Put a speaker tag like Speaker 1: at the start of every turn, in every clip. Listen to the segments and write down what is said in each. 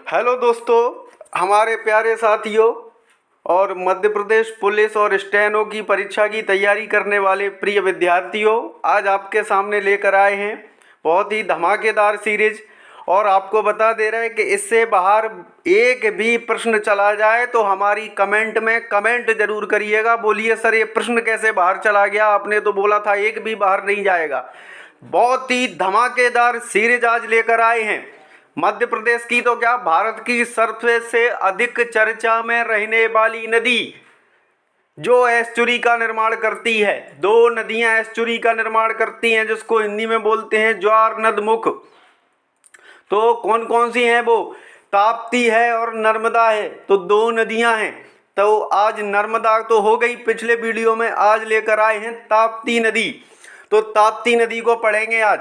Speaker 1: Hello दोस्तों, हमारे प्यारे साथियों और मध्य प्रदेश पुलिस और स्टेनो की परीक्षा की तैयारी करने वाले प्रिय विद्यार्थियों, आज आपके सामने लेकर आए हैं बहुत ही धमाकेदार सीरीज। और आपको बता दे रहे हैं कि इससे बाहर एक भी प्रश्न चला जाए तो हमारी कमेंट में कमेंट जरूर करिएगा। बोलिए सर, ये प्रश्न कैसे बाहर चला गया? आपने तो बोला था एक भी बाहर नहीं जाएगा। बहुत ही धमाकेदार सीरीज आज लेकर आए हैं। मध्य प्रदेश की तो क्या, भारत की सबसे अधिक चर्चा में रहने वाली नदी जो एस्चुरी का निर्माण करती है। दो नदियां एस्चुरी का निर्माण करती हैं जिसको हिंदी में बोलते हैं ज्वार नदमुख। तो कौन कौन सी हैं वो? ताप्ती है और नर्मदा है। तो दो नदियां हैं। तो आज नर्मदा तो हो गई पिछले वीडियो में, आज लेकर आए हैं ताप्ती नदी। तो ताप्ती नदी को पढ़ेंगे आज।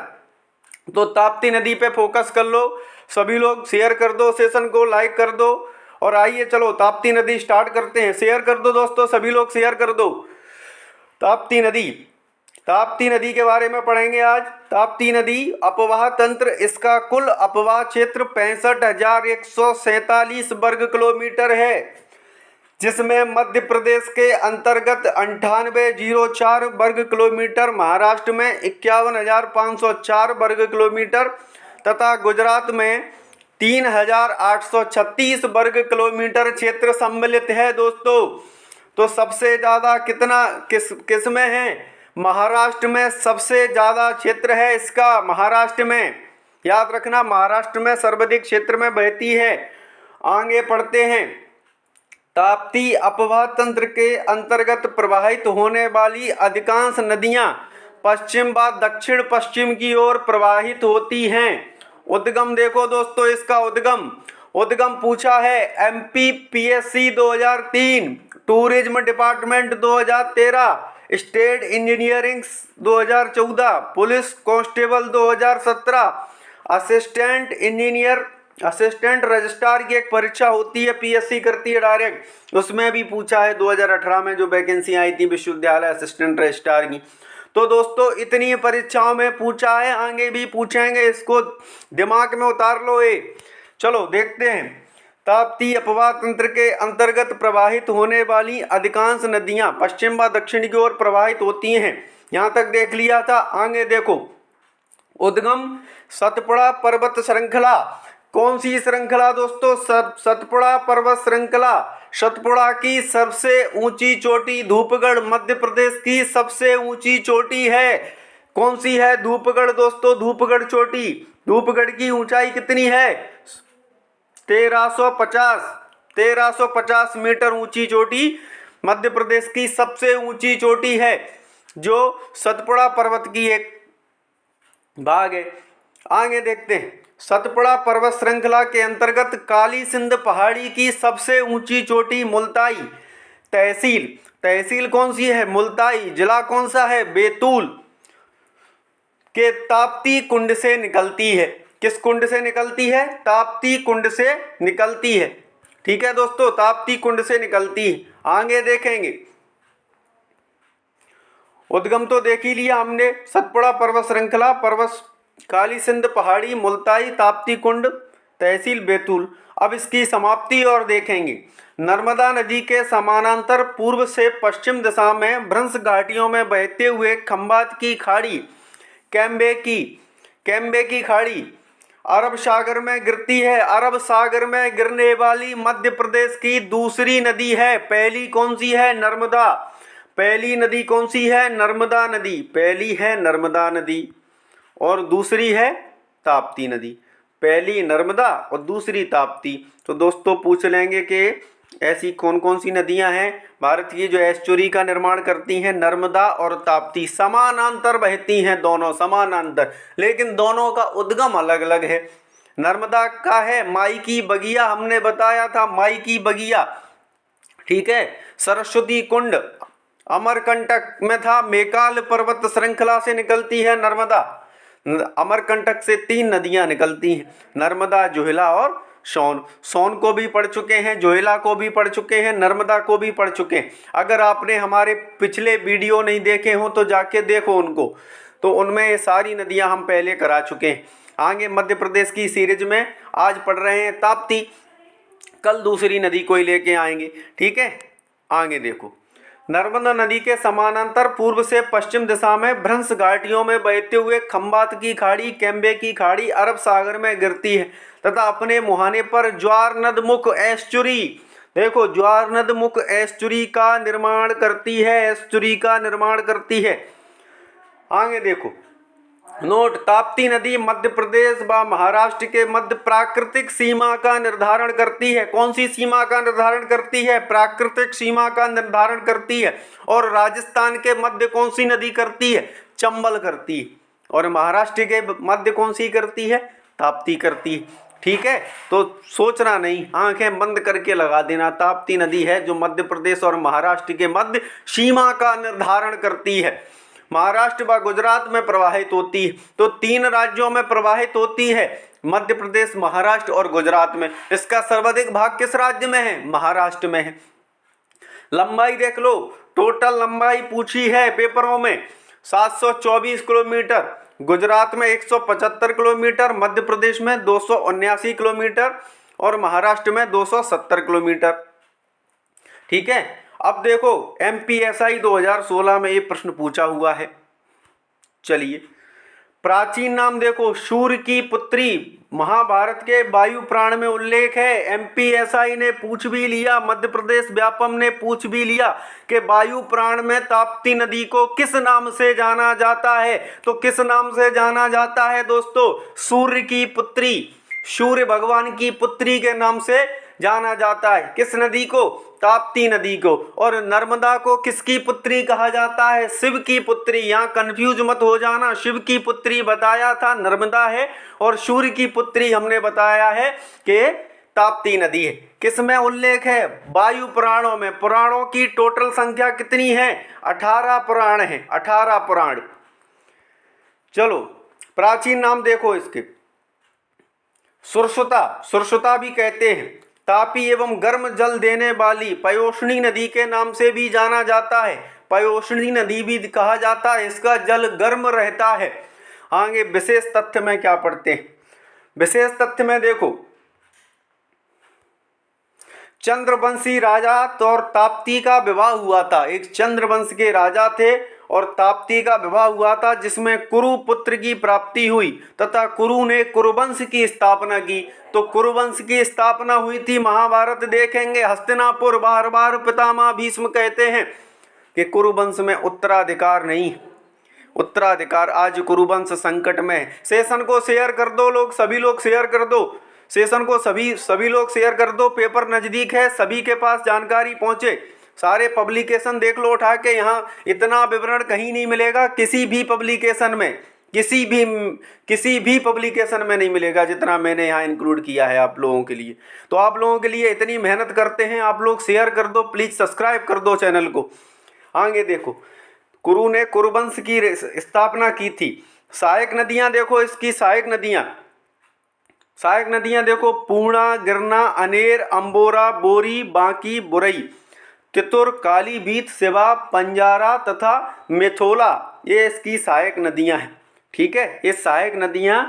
Speaker 1: तो ताप्ती नदी पे फोकस कर लो सभी लोग, शेयर कर दो सेशन को, लाइक कर दो। और आइए चलो ताप्ती नदी स्टार्ट करते हैं। शेयर कर दो दोस्तों, सभी लोग शेयर कर दो। ताप्ती नदी, ताप्ती नदी के बारे में पढ़ेंगे आज। ताप्ती नदी अपवाह तंत्र, इसका कुल अपवाह क्षेत्र 65,147 वर्ग किलोमीटर है, जिसमें मध्य प्रदेश के अंतर्गत 9804 वर्ग किलोमीटर, महाराष्ट्र में 51,504 वर्ग किलोमीटर तथा गुजरात में 3,836 वर्ग किलोमीटर क्षेत्र सम्मिलित है दोस्तों। तो सबसे ज़्यादा किस में है? महाराष्ट्र में सबसे ज़्यादा क्षेत्र है इसका। महाराष्ट्र में, याद रखना, महाराष्ट्र में सर्वाधिक क्षेत्र में बहती है। आगे पढ़ते हैं। ताप्ती अपवाह तंत्र के अंतर्गत प्रवाहित होने वाली अधिकांश नदियां पश्चिम व दक्षिण पश्चिम की ओर प्रवाहित होती हैं। उद्गम देखो दोस्तों, इसका उद्गम पूछा है MPPSC 2003, tourism department 2013, state engineering 2014, police constable 2017, assistant engineer, assistant registrar की एक परीक्षा होती है, PSC करती है डायरेक्ट, उसमें भी पूछा है 2018 में जो वैकेंसी आई थी विश्वविद्यालय असिस्टेंट रजिस्ट्रार की। तो दोस्तों इतनी परीक्षाओं में पूछा है, आगे भी पूछेंगे, इसको दिमाग में उतार लो ये। चलो देखते हैं। ताप्ती अपवाह तंत्र के अंतर्गत प्रवाहित होने वाली अधिकांश नदियां पश्चिम व दक्षिण की ओर प्रवाहित होती हैं। यहाँ तक देख लिया था। आगे देखो, उद्गम सतपुड़ा पर्वत श्रृंखला। कौन सी श्रृंखला दोस्तों? सतपुड़ा पर्वत श्रृंखला। सतपुड़ा की सबसे ऊंची चोटी धूपगढ़ मध्य प्रदेश की सबसे ऊंची चोटी है। कौन सी है? धूपगढ़ दोस्तों, धूपगढ़ चोटी। धूपगढ़ की ऊंचाई कितनी है? 1350 मीटर ऊंची चोटी मध्य प्रदेश की सबसे ऊंची चोटी है, जो सतपुड़ा पर्वत की एक भाग है। आगे देखते हैं। सतपुड़ा पर्वत श्रृंखला के अंतर्गत काली सिंध पहाड़ी की सबसे ऊंची चोटी मुल्ताई तहसील कौन सी है? मुल्ताई। जिला कौन सा है? बैतूल के ताप्ती कुंड से निकलती है। किस कुंड से निकलती है? ताप्ती कुंड से निकलती है। ठीक है दोस्तों, ताप्ती कुंड से निकलती है। आगे देखेंगे। उद्गम तो देख ही लिया हमने, सतपुड़ा पर्वत श्रृंखला, पर्वत काली सिंध पहाड़ी, मुल्ताई, ताप्ती कुंड, तहसील बैतूल। अब इसकी समाप्ति और देखेंगे। नर्मदा नदी के समानांतर पूर्व से पश्चिम दिशा में भ्रंश घाटियों में बहते हुए खंभात की खाड़ी, कैम्बे की खाड़ी अरब सागर में गिरती है। अरब सागर में गिरने वाली मध्य प्रदेश की दूसरी नदी है। पहली कौन सी है? नर्मदा। पहली नदी कौन सी है? नर्मदा नदी। पहली है नर्मदा नदी और दूसरी है ताप्ती नदी। पहली नर्मदा और दूसरी ताप्ती। तो दोस्तों पूछ लेंगे कि ऐसी कौन कौन सी नदियां हैं भारत की जो एस्चुरी का निर्माण करती हैं? नर्मदा और ताप्ती समानांतर बहती हैं, दोनों समानांतर, लेकिन दोनों का उद्गम अलग अलग है। नर्मदा का है माई की बगिया, हमने बताया था माई की बगिया, ठीक है। सरस्वती कुंड अमरकंटक में था। मेकाल पर्वत श्रृंखला से निकलती है नर्मदा। अमरकंटक से 3 नदियां निकलती हैं, नर्मदा, जोहिला और सोन को भी पढ़ चुके हैं, जोहिला को भी पढ़ चुके हैं, नर्मदा को भी पढ़ चुके हैं। अगर आपने हमारे पिछले वीडियो नहीं देखे हो तो जाके देखो उनको, तो उनमें ये सारी नदियां हम पहले करा चुके हैं। आगे मध्य प्रदेश की सीरीज में आज पढ़ रहे हैं ताप्ती, कल दूसरी नदी कोई लेके आएंगे। ठीक है, आगे देखो। नर्मदा नदी के समानांतर पूर्व से पश्चिम दिशा में भ्रंश घाटियों में बहते हुए खंबात की खाड़ी, कैम्बे की खाड़ी अरब सागर में गिरती है तथा अपने मुहाने पर ज्वार नदमुख एस्चुरी, देखो ज्वार नदमुख एस्चुरी का निर्माण करती है, एस्चुरी का निर्माण करती है। आगे देखो, नोट, ताप्ती नदी मध्य प्रदेश व महाराष्ट्र के मध्य प्राकृतिक सीमा का निर्धारण करती है। कौन सी सीमा का निर्धारण करती है? प्राकृतिक सीमा का निर्धारण करती है। और राजस्थान के मध्य कौन सी नदी करती है? चंबल करती है। और महाराष्ट्र के मध्य कौन सी करती है? ताप्ती करती है। ठीक है, तो सोचना नहीं, आंखें बंद करके लगा देना। ताप्ती नदी है जो मध्य प्रदेश और महाराष्ट्र के मध्य सीमा का निर्धारण करती है। महाराष्ट्र व गुजरात में प्रवाहित होती है, तो 3 राज्यों में प्रवाहित होती है, मध्य प्रदेश, महाराष्ट्र और गुजरात में। इसका सर्वाधिक भाग किस राज्य में है? महाराष्ट्र में है। लंबाई देख लो, टोटल लंबाई पूछी है पेपरों में 724 किलोमीटर, गुजरात में 175 किलोमीटर, मध्य प्रदेश में 279 किलोमीटर और महाराष्ट्र में 270 किलोमीटर। ठीक है, अब देखो MPSI 2016 में ये प्रश्न पूछा हुआ है। चलिए, प्राचीन नाम देखो, सूर्य की पुत्री, महाभारत के वायु पुराण में उल्लेख है। MPSI ने पूछ भी लिया, मध्य प्रदेश व्यापम ने पूछ भी लिया कि वायु पुराण में ताप्ती नदी को किस नाम से जाना जाता है। तो किस नाम से जाना जाता है दोस्तों? सूर्य की पुत्री, सूर्य भगवान की पुत्री के नाम से जाना जाता है। किस नदी को? ताप्ती नदी को। और नर्मदा को किसकी पुत्री कहा जाता है? शिव की पुत्री। यहाँ कंफ्यूज मत हो जाना, शिव की पुत्री बताया था नर्मदा है और सूर्य की पुत्री हमने बताया है कि ताप्ती नदी है। किस में उल्लेख है? वायु पुराणों में। पुराणों की टोटल संख्या कितनी है? 18 पुराण है, 18 पुराण। चलो, प्राचीन नाम देखो इसके, सुरसुता, सुरसुता भी कहते हैं। तापी एवं गर्म जल देने वाली पयोष्णी नदी के नाम से भी जाना जाता है, पयोष्णी नदी भी कहा जाता है, इसका जल गर्म रहता है। आगे विशेष तथ्य में क्या पढ़ते हैं? विशेष तथ्य में देखो, चंद्रवंशी राजा और ताप्ती का विवाह हुआ था। एक चंद्रवंश के राजा थे और ताप्ती का विवाह हुआ था, जिसमें कुरु पुत्र की प्राप्ति हुई तथा कुरु ने कुरुवंश की स्थापना की। तो कुरुवंश की स्थापना हुई थी। महाभारत देखेंगे, हस्तिनापुर बार बार पितामह भीष्म कहते हैं कि कुरुवंश में उत्तराधिकार नहीं, उत्तराधिकार आज कुरुवंश संकट में है। सेशन को शेयर कर दो लोग, सभी लोग शेयर कर दो, सेशन को सभी लोग शेयर कर दो। पेपर नजदीक है, सभी के पास जानकारी पहुंचे। सारे पब्लिकेशन देख लो उठा के, यहाँ इतना विवरण कहीं नहीं मिलेगा, किसी भी पब्लिकेशन में, किसी भी पब्लिकेशन में नहीं मिलेगा जितना मैंने यहाँ इंक्लूड किया है आप लोगों के लिए। तो आप लोगों के लिए इतनी मेहनत करते हैं, आप लोग शेयर कर दो, प्लीज सब्सक्राइब कर दो चैनल को। आगे देखो, कुरु ने कुरुवंश की स्थापना की थी। सहायक नदियां देखो, इसकी सहायक नदियां देखो, पूर्णा, गिरना, अनेर, अंबोरा, बोरी, बांकी, बुरई, तितुर, कालीभीत, सिवा, पंजारा तथा मेथोला, ये इसकी सहायक नदियां हैं। ठीक है, ये सहायक नदियां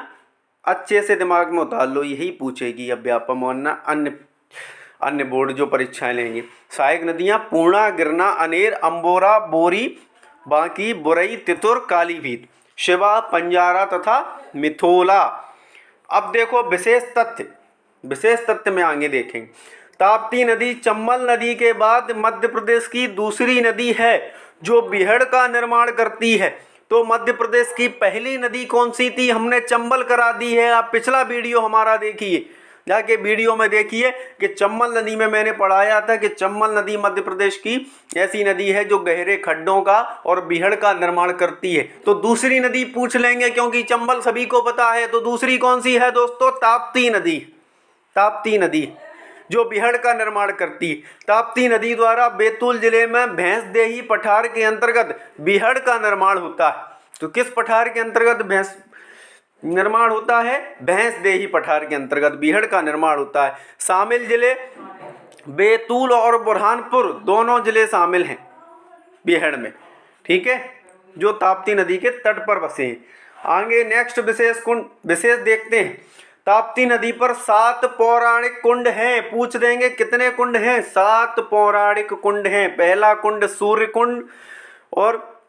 Speaker 1: अच्छे से दिमाग में उतार लो, यही पूछेगी अब व्यापम और अन्य बोर्ड जो परीक्षाएं लेंगे। सहायक नदियां पूर्णा, गिरना, अनेर, अंबोरा, बोरी, बांकी, बुरई, तितुर, कालीभीत, शिवा, पंजारा तथा मिथोला। अब देखो विशेष तथ्य में आगे देखेंगे। ताप्ती नदी चंबल नदी के बाद मध्य प्रदेश की दूसरी नदी है जो बीहड़ का निर्माण करती है। तो मध्य प्रदेश की पहली नदी कौन सी थी? हमने चंबल करा दी है। आप पिछला वीडियो हमारा देखिए, जाके वीडियो में देखिए कि चंबल नदी में मैंने पढ़ाया था कि चंबल नदी मध्य प्रदेश की ऐसी नदी है जो गहरे खड्डों का और बीहड़ का निर्माण करती है। तो दूसरी नदी पूछ लेंगे क्योंकि चंबल सभी को पता है। तो दूसरी कौन सी है दोस्तों? ताप्ती नदी जो बीहड़ का निर्माण करती है। ताप्ती नदी द्वारा बैतूल जिले में भैंसदेही पठार के अंतर्गत बीहड़ का निर्माण होता है। तो किस पठार के अंतर्गत निर्माण होता है? भैंसदेही पठार के अंतर्गत बीहड़ का निर्माण होता है। शामिल जिले बैतूल और बुरहानपुर दोनों जिले शामिल हैं बीहड़ में। ठीक है, जो ताप्ती नदी के तट पर बसे हैं। आगे नेक्स्ट विशेष देखते हैं। ताप्ती नदी पर 7 पौराणिक कुंड हैं। पूछ देंगे कितने कुंड हैं? 7 पौराणिक कुंड हैं। पहला कुंड सूर्य कुंड, और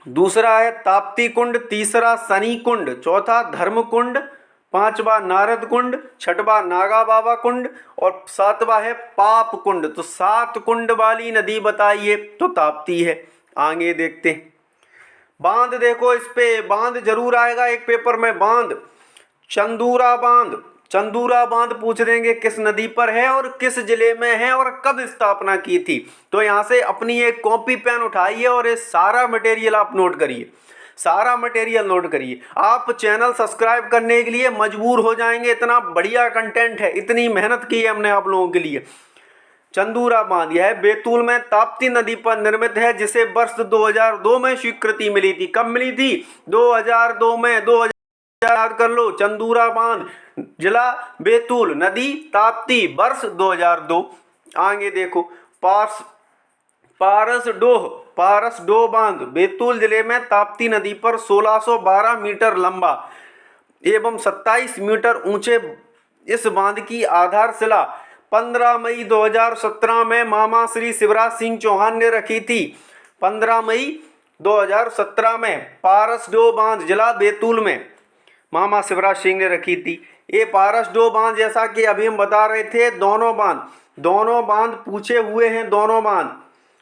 Speaker 1: दूसरा है ताप्ती कुंड, तीसरा शनि कुंड, चौथा धर्म कुंड, पांचवा नारद कुंड, छठवा नागा बाबा कुंड और सातवां है पाप कुंड। तो 7 कुंड वाली नदी बताइए, तो ताप्ती है। आगे देखते हैं। बांध देखो, इस पे बांध जरूर आएगा एक पेपर में। बांध चंदूरा बांध, चंदूरा बांध पूछ देंगे किस नदी पर है और किस जिले में है और कब स्थापना की थी। तो यहाँ से अपनी एक कॉपी पेन उठाइए और ये सारा मटेरियल आप नोट करिए, सारा मटेरियल नोट करिए। आप चैनल सब्सक्राइब करने के लिए मजबूर हो जाएंगे, इतना बढ़िया कंटेंट है, इतनी मेहनत की है हमने आप लोगों के लिए। चंदूरा बांध यह बैतूल में ताप्ती नदी पर निर्मित है, जिसे वर्ष 2002 में स्वीकृति मिली थी। कब मिली थी? 2002 में। याद कर लो, चंदूरा बांध, जिला बैतूल, नदी ताप्ती, वर्ष 2002। आगे देखो, पारसडोह बांध बैतूल जिले में ताप्ती नदी पर 1612 मीटर लंबा एवं 27 मीटर ऊंचे इस बांध की आधारशिला 15 मई 2017 में मामा श्री शिवराज सिंह चौहान ने रखी थी। 15 मई 2017 में पारसडोह बांध जिला बैतूल में मामा शिवराज सिंह ने रखी थी। ये पारसडोह बांध, जैसा कि अभी हम बता रहे थे, दोनों बांध पूछे हुए हैं। दोनों बांध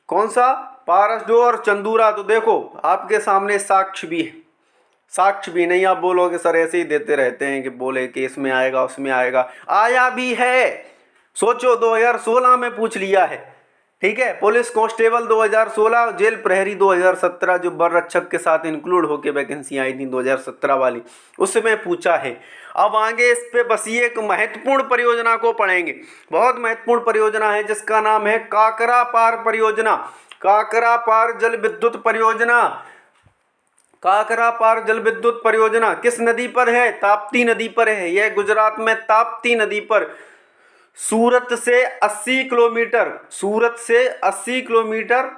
Speaker 1: कौन सा? पारसडोह और चंदूरा। तो देखो आपके सामने साक्ष्य भी है, साक्ष्य भी। नहीं आप बोलोगे सर ऐसे ही देते रहते हैं कि बोले कि इसमें आएगा उसमें आएगा, आया भी है। सोचो 2016 में पूछ लिया है, ठीक है। पुलिस कांस्टेबल 2016, जेल प्रहरी 2017, जो बर रक्षक के साथ इंक्लूड होके वैकेंसी आई थी 2017 वाली, उसमें पूछा है। अब आगे इस पे बस ये एक महत्वपूर्ण परियोजना को पढ़ेंगे, बहुत महत्वपूर्ण परियोजना है, जिसका नाम है काकरा पार परियोजना। काकरा पार जल विद्युत परियोजना। काकरा पार जल विद्युत परियोजना किस नदी पर है? ताप्ती नदी पर है। यह गुजरात में ताप्ती नदी पर सूरत से 80 किलोमीटर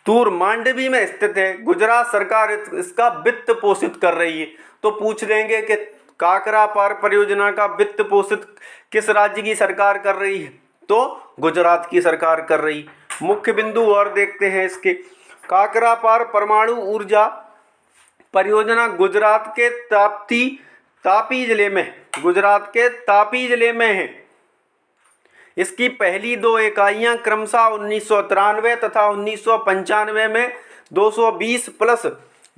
Speaker 1: दूर मांडवी में स्थित है। गुजरात सरकार इसका वित्त पोषित कर रही है। तो पूछ देंगे कि काकरा पार परियोजना का वित्त पोषित किस राज्य की सरकार कर रही है? तो गुजरात की सरकार कर रही। मुख्य बिंदु और देखते हैं इसके। काकरा पार परमाणु ऊर्जा परियोजना गुजरात के तापी जिले में, गुजरात के तापी जिले में है। इसकी पहली 2 इकाइयां क्रमशः 1993 तथा 1995 में 220 प्लस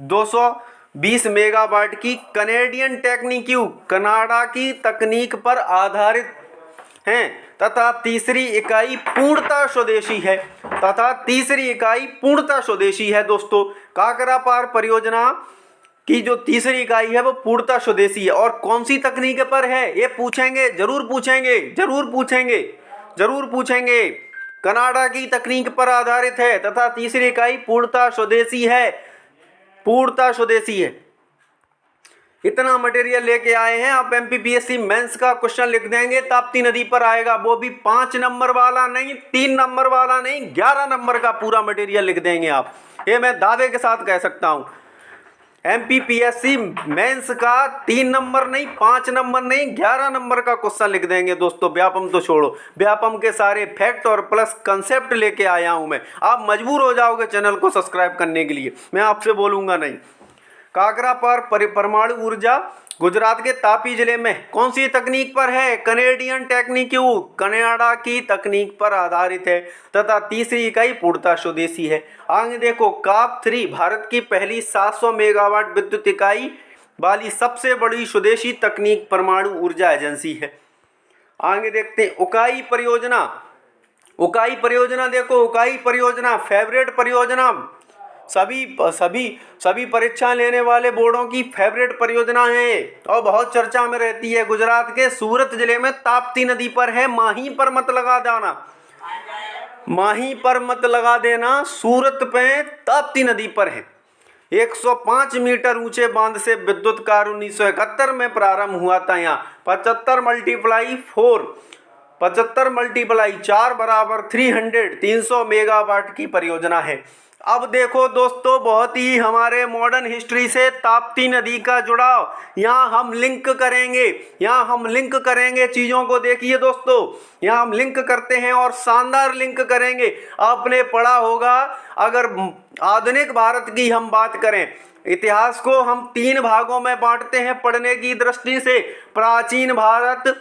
Speaker 1: 220 मेगावाट की कनाडा की तकनीक पर आधारित हैं तथा तीसरी इकाई पूर्णतः स्वदेशी है। दोस्तों काकरा पार परियोजना की जो तीसरी इकाई है वो पूर्णतः स्वदेशी है। और कौन सी तकनीक पर है? ये पूछेंगे, जरूर पूछेंगे। कनाडा की तकनीक पर आधारित है तथा तीसरी इकाई पूर्णतः स्वदेशी है। इतना मटेरियल लेके आए हैं। आप एमपीपीएससी मेंस का क्वेश्चन लिख देंगे, ताप्ती नदी पर आएगा, वो भी 5 नंबर वाला नहीं, 3 नंबर वाला नहीं, 11 नंबर का पूरा मटेरियल लिख देंगे आप। ये मैं दावे के साथ कह सकता हूं। एमपीपीएससी मेंस का 3 नंबर नहीं, 5 नंबर नहीं, 11 नंबर का क्वेश्चन लिख देंगे दोस्तों। व्यापम तो छोड़ो, व्यापम के सारे फैक्ट और प्लस कंसेप्ट लेके आया हूं मैं। आप मजबूर हो जाओगे चैनल को सब्सक्राइब करने के लिए, मैं आपसे बोलूंगा नहीं। काकरा पार परमाणु ऊर्जा गुजरात के तापी जिले में कौन सी तकनीक पर है? कनाडा की तकनीक पर आधारित है तथा तीसरी इकाई पूर्णतः स्वदेशी है। आगे देखो, काप 3 भारत की पहली 700 मेगावाट विद्युत इकाई वाली सबसे बड़ी स्वदेशी तकनीक परमाणु ऊर्जा एजेंसी है। आगे देखते हैं उकाई परियोजना। देखो, उकाई परियोजना फेवरेट परियोजना, सभी परीक्षा लेने वाले बोर्डों की फेवरेट परियोजना है और बहुत चर्चा में रहती है। गुजरात के सूरत जिले में ताप्ती नदी पर है। माही पर मत लगा देना, सूरत पे ताप्ती नदी पर है। 105 मीटर ऊंचे बांध से विद्युत कार्य 1971 में प्रारंभ हुआ था। यहाँ 75 × 4 = 300 मेगावाट की परियोजना है। अब देखो दोस्तों, बहुत ही हमारे मॉडर्न हिस्ट्री से ताप्ती नदी का जुड़ाव यहाँ हम लिंक करेंगे, यहाँ हम लिंक करेंगे चीज़ों को। देखिए दोस्तों, यहाँ हम लिंक करते हैं और शानदार लिंक करेंगे। आपने पढ़ा होगा, अगर आधुनिक भारत की हम बात करें, इतिहास को हम 3 भागों में बांटते हैं पढ़ने की दृष्टि से, प्राचीन भारत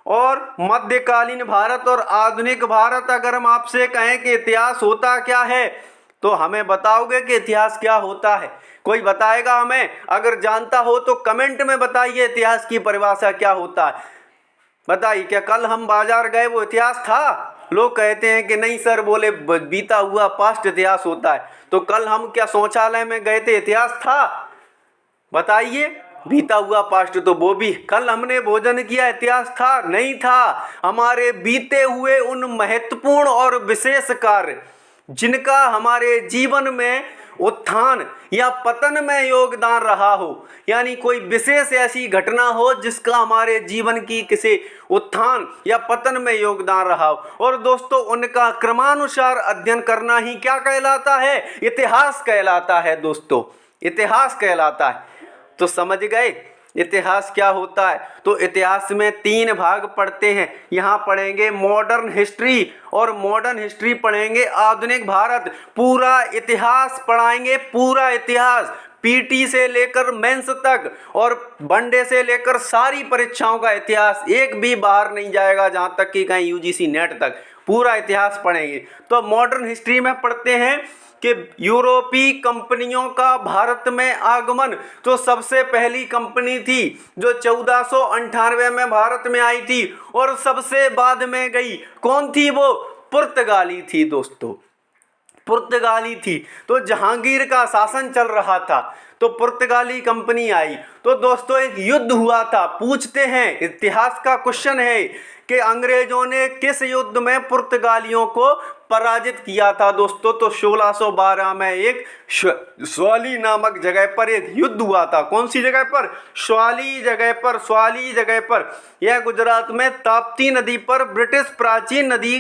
Speaker 1: और मध्यकालीन भारत और आधुनिक भारत। अगर हम आपसे कहें कि इतिहास होता क्या है, तो हमें बताओगे कि इतिहास क्या होता है? कोई बताएगा हमें? अगर जानता हो तो कमेंट में बताइए इतिहास की परिभाषा क्या होता है। बताइए, क्या कल हम बाजार गए वो इतिहास था? लोग कहते हैं कि नहीं सर, बोले बीता हुआ पास्ट इतिहास होता है। तो कल हम क्या शौचालय में गए थे, इतिहास था? बताइए, बीता हुआ पास्ट तो वो भी। कल हमने भोजन किया, इतिहास था? नहीं था। हमारे बीते हुए उन महत्वपूर्ण और विशेष कार्य जिनका हमारे जीवन में उत्थान या पतन में योगदान रहा हो, यानी कोई विशेष ऐसी घटना हो जिसका हमारे जीवन की किसी उत्थान या पतन में योगदान रहा हो, और दोस्तों उनका क्रमानुसार अध्ययन करना ही क्या कहलाता है? इतिहास कहलाता है दोस्तों, इतिहास कहलाता है। तो समझ गए इतिहास क्या होता है? तो इतिहास में 3 भाग पढ़ते हैं। यहाँ पढ़ेंगे मॉडर्न हिस्ट्री, और मॉडर्न हिस्ट्री पढ़ेंगे आधुनिक भारत। पूरा इतिहास पढ़ाएंगे, पूरा इतिहास, पीटी से लेकर मेंस तक और वनडे से लेकर सारी परीक्षाओं का इतिहास, एक भी बाहर नहीं जाएगा, जहाँ तक कि कहीं यूजीसी नेट तक पूरा इतिहास पढ़ेंगे। तो मॉडर्न हिस्ट्री में पढ़ते हैं कि यूरोपीय कंपनियों का भारत में आगमन। तो सबसे पहली कंपनी थी जो 1498 में भारत में आई थी, और सबसे बाद में गई, कौन थी वो? पुर्तगाली थी दोस्तों, पुर्तगाली थी। तो जहांगीर का शासन चल रहा था, तो पुर्तगाली कंपनी आई। तो दोस्तों एक युद्ध हुआ था। पूछते हैं, इतिहास का क्वेश्चन है कि अंग्रेजों ने किस युद्ध में पुर्तगालियों को पराजित किया था दोस्तों? तो 1612 में एक स्वाली नामक जगह पर एक युद्ध हुआ था। कौन सी जगह पर? स्वाली जगह पर, स्वाली जगह पर। यह गुजरात में ताप्ती नदी पर ब्रिटिश प्राचीन नदी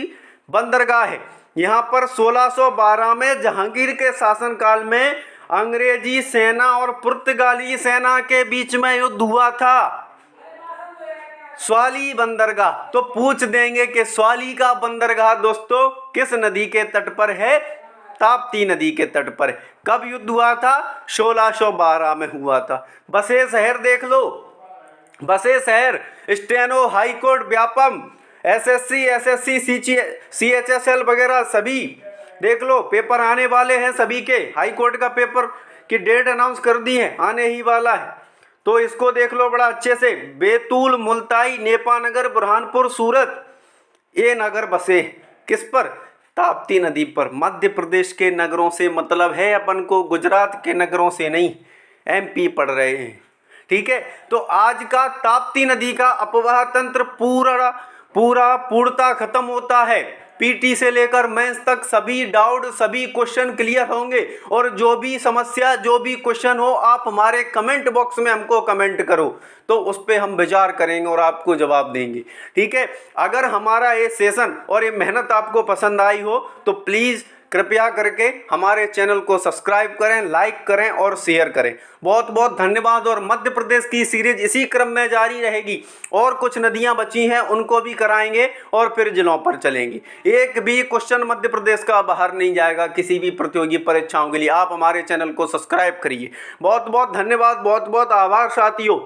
Speaker 1: बंदरगाह है। यहाँ पर 1612 में जहांगीर के शासनकाल में अंग्रेजी सेना और पुर्तगाली सेना के बीच में युद्ध हुआ था, स्वाली बंदरगाह। तो पूछ देंगे कि स्वाली का बंदरगाह दोस्तों किस नदी के तट पर है? ताप्ती नदी के तट पर है। कब युद्ध हुआ था? 1612 में हुआ था। बसे शहर देख लो, बसे शहर, steno, high court, Vyapam, SSC, CHSL वगैरह सभी देख लो। पेपर आने वाले हैं सभी के। हाई कोर्ट का पेपर की डेट अनाउंस कर दी है, आने ही वाला है, तो इसको देख लो बड़ा अच्छे से। बैतूल, मुल्ताई, नेपानगर, बुरहानपुर, सूरत, ये नगर बसे किस पर? ताप्ती नदी पर। मध्य प्रदेश के नगरों से मतलब है अपन को, गुजरात के नगरों से नहीं। एमपी पढ़ रहे हैं, ठीक है। तो आज का ताप्ती नदी का अपवाह तंत्र पूर्णता खत्म होता है। पीटी से लेकर मेंस तक सभी डाउट, सभी क्वेश्चन क्लियर होंगे, और जो भी समस्या, जो भी क्वेश्चन हो, आप हमारे कमेंट बॉक्स में हमको कमेंट करो, तो उस पर हम विचार करेंगे और आपको जवाब देंगे, ठीक है। अगर हमारा ये सेशन और ये मेहनत आपको पसंद आई हो तो प्लीज़ कृपया करके हमारे चैनल को सब्सक्राइब करें, लाइक करें और शेयर करें। बहुत बहुत धन्यवाद। और मध्य प्रदेश की सीरीज इसी क्रम में जारी रहेगी, और कुछ नदियां बची हैं उनको भी कराएंगे, और फिर जिलों पर चलेंगे। एक भी क्वेश्चन मध्य प्रदेश का बाहर नहीं जाएगा किसी भी प्रतियोगी परीक्षाओं के लिए। आप हमारे चैनल को सब्सक्राइब करिए। बहुत बहुत धन्यवाद, बहुत बहुत आभार साथियों।